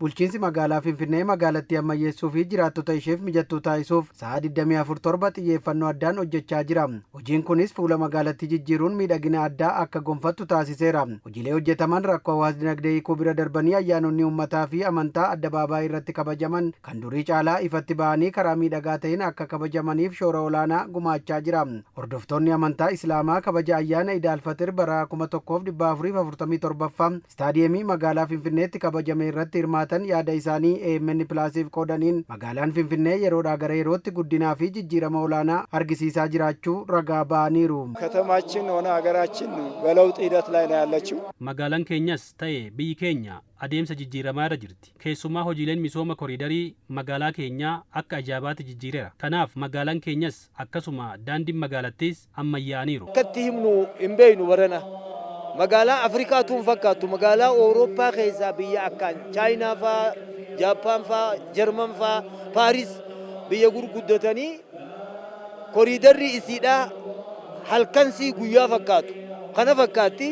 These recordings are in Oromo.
Bulchiinsi magaalaa Finfinnee magaalattii ammayyeessuu fi jiraattota isheef mijattuu taasisuuf sa'a 24/7 xiyyeeffannoo addaan hojjechaa jira. Hojiin kunis fuula magaalattii jijjiiruun miidhagina addaa akka gonfattu taasiseera. Hojiilee hojjetaman rakkoo hawaas dinagdee hiikuu bira darbanii ayyaanonni uummataa fi amantaa addabaabaayii irratti kabajaman kan durii caalaa ifatti ba'anii karaa miidhagaa ta'een akka kabajamaniif shoora olaanaa gumaachaa jira. Hordoftoonni amantaa Islaamaa kabaja ayyaana Iid al-Faxir bara 1447 istaadiyeemii magaalaa Finfinneetti kabajame irratti hirmaatan yaada isaanii AMN Pilaasiif qoodaniin magaalaan Finfinnee yeroodhaa gara yerootti guddinaa fi jijjiirama olaanaa argisiisaa jiraachuu ragaa ba'aniiru. ከተማችን ሆነ ሀገራችን በለውጥ ሂደት ላይ ነው ያለችው። magaalaan keenyas ta'e biyyi keenya adeemsa jijjiiramaa irra jirti. Keessumaa hojiileen misooma koriidarii magaalaa keenyaa akka ajaa'ibaatti jijjiireera. Kanaaf magaalaan keenyas akkasuma daandiin magaalattiis ammayyaa'aniiru. Akkatti himnu hin beeknu barana. Magaalaa Afrikaatuun fakkaattu magaalaa Awurooppaa keessaa biyya akkaan Chaayinaa fa'aa, Jaappaan fa'aa, Jarman fa'aa, Paaris biyya gurguddatanii koriidarri isiidhaa halkansii guyyaa fakkaatu. Kana fakkaatti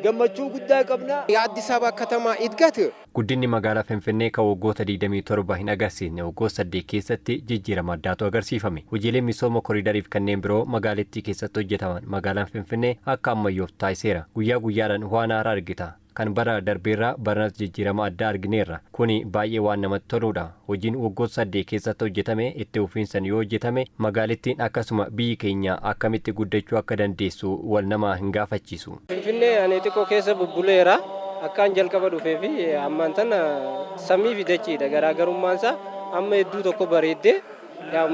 gammachuu guddaa qabna. የአዲስ አበባ ከተማ እድገት ጉዲኒ magaalaa Finfinnee kan waggoota 27 hin agarsiisne waggoota 8 keessatti jijjiirama addaatu agarsiifame. Hojiilee misooma koriidariif kanneen biroo magaalattii keessatti hojjetaman magaalaan Finfinnee akka ammayyoof taasiseera. Guyyaa guyyaadhaan waan haaraa argita. Kan bara darbeerraa baranas jijjiirama addaa argineerra. Kuni baay'ee waan namatti toludha. Hojiin waggoota 8 keessatti hojjetame itti fufiinsan yoo hojjetame magaalattiin akkasuma biyyi keenya akkamitti guddachuu akka dandeessu wal nama hin gaafachiisu. Finfinnee ani xiqqoo keessa bubbuleera. Akkaan jalqaba dhufee fi ammaan tana samii fi dachiidha. Garaagarummaan isaa amma hedduu tokko bareeddee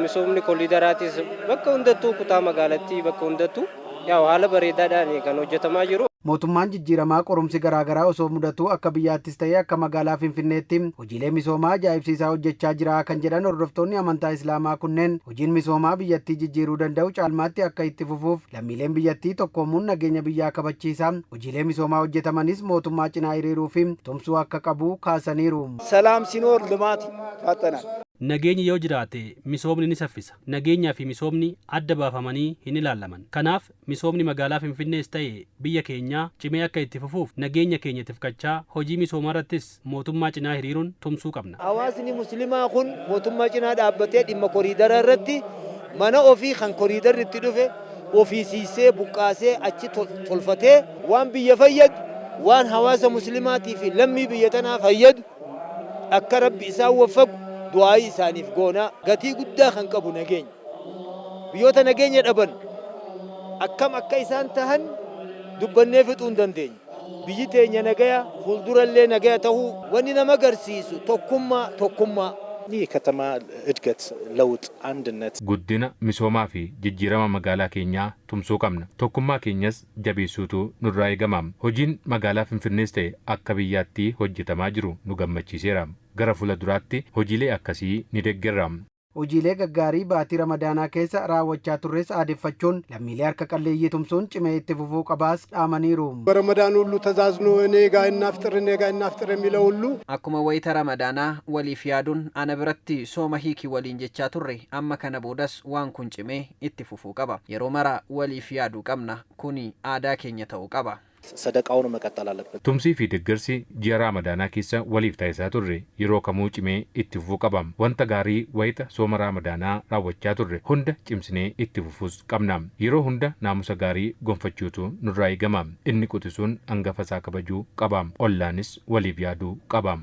misoomni koriidaraatis bakka hundattuu kutaa magaalattii bakka hundattuu haala bareedaadhaan kan hojjetamaa jiru. Mootummaan jijjiiramaa qorumsi garaagaraa osoo mudatu akka biyyaattis ta'ee akka magaalaa Finfinneetti hojiilee misoomaa ajaa'ibsiisaa hojjechaa jira kan jedhan hordoftoonni amantaa Islaamaa kunneen hojiin misoomaa biyyattii jijjiiruu danda'u caalmaatti akka itti fufuuf lammiileen biyyattii tokkoomuun nageenya biyyaa kabachiisa. Hojiilee misoomaa hojjetamanis mootummaa cinaa hiriiruu fi tumsuu akka qabu kaasaniiru. ሰላም ሲኖር ልማት ያጠናል። Nageenyi yoo jiraate misoomni ni saffisa. Nageenyaa fi misoomni adda baafamanii hin ilaalaman. Kanaaf misoomni magaalaa Finfinnees ta'e biyya keenyaa cimee akka itti fufuuf nageenya keenya tifkachaa hojii misoomaa irrattis mootummaa cinaa hiriiruun tumsuu qabna. Hawaasni musliimaa kun mootummaa cinaa dhaabbatee dhimma koriidara irratti mana ofii kan koriidarri itti dhufe ofiisiisee buqqaasee achi tolfatee waan biyya fayyadu waan hawaasa musliimaatii fi lammii biyya tanaa fayyadu akka rabbi isaan waffaqu du'aa isaaniif goona. Gatii guddaa kan qabu nageenya. Biyyoota nageenya dhaban akkam akka isaan tahan dubbannee fixuu hin dandeenye. Biyyi teenya nagaya fuuldurallee nagaya ta'uu wanni nama agarsiisu tokkummaa. ይህ ከተማ እድገት ለውጥ አንድነት ጉዲና ሚሶማ ፊ ጅጅረማ መጋላ ኬኛ ቱምሶ ቀምና ቶኩማ ኬኛስ ጀቤሱቱ ኑራ ይገማም ሆጂን መጋላ ፍንፍኔስ ተኤ አካ ብያቲ ሆጅተማ ጅሩ ኑ ገመቺሴራም ገረ ፉለ ዱራቲ ሆጂሌ አከሲ ኒደገራም hojiilee gaggaarii baatii ramadaanaa keessa raawwachaa turres aadeffachuun lammiilee harka qalleeyyii tumsuun cimee itti fufuu qabaas dhaamaniiru. በረመዳን ሁሉ ተዛዝኖ እኔ ጋር እናፍጥር የሚለው ሁሉ akkuma wayita ramadaanaa waliif yaaduun ana biratti sooma hiikii waliin jechaa turre amma kana boodas waan kun cimee itti fufuu qaba. Yeroo mara waliif yaaduu qabna. Kuni aadaa keenya ta'uu qaba. ሰደቃውን መቀጠል አለበት። tumsii fi deeggarsi ji'a raamadaanaa keessa waliif taasisaa turre yeroo kamuu cimee itti fufuu qabam. Wanta gaarii wayita sooma raamadaanaa raawwachaa turre hunda cimsinee itti fufuus qabna. Yeroo hunda naamusa gaarii gonfachuutu nurraa eegama. Inni quxisuun hangafa isaa kabajuu qabam. Ollaanis waliif yaaduu qabam.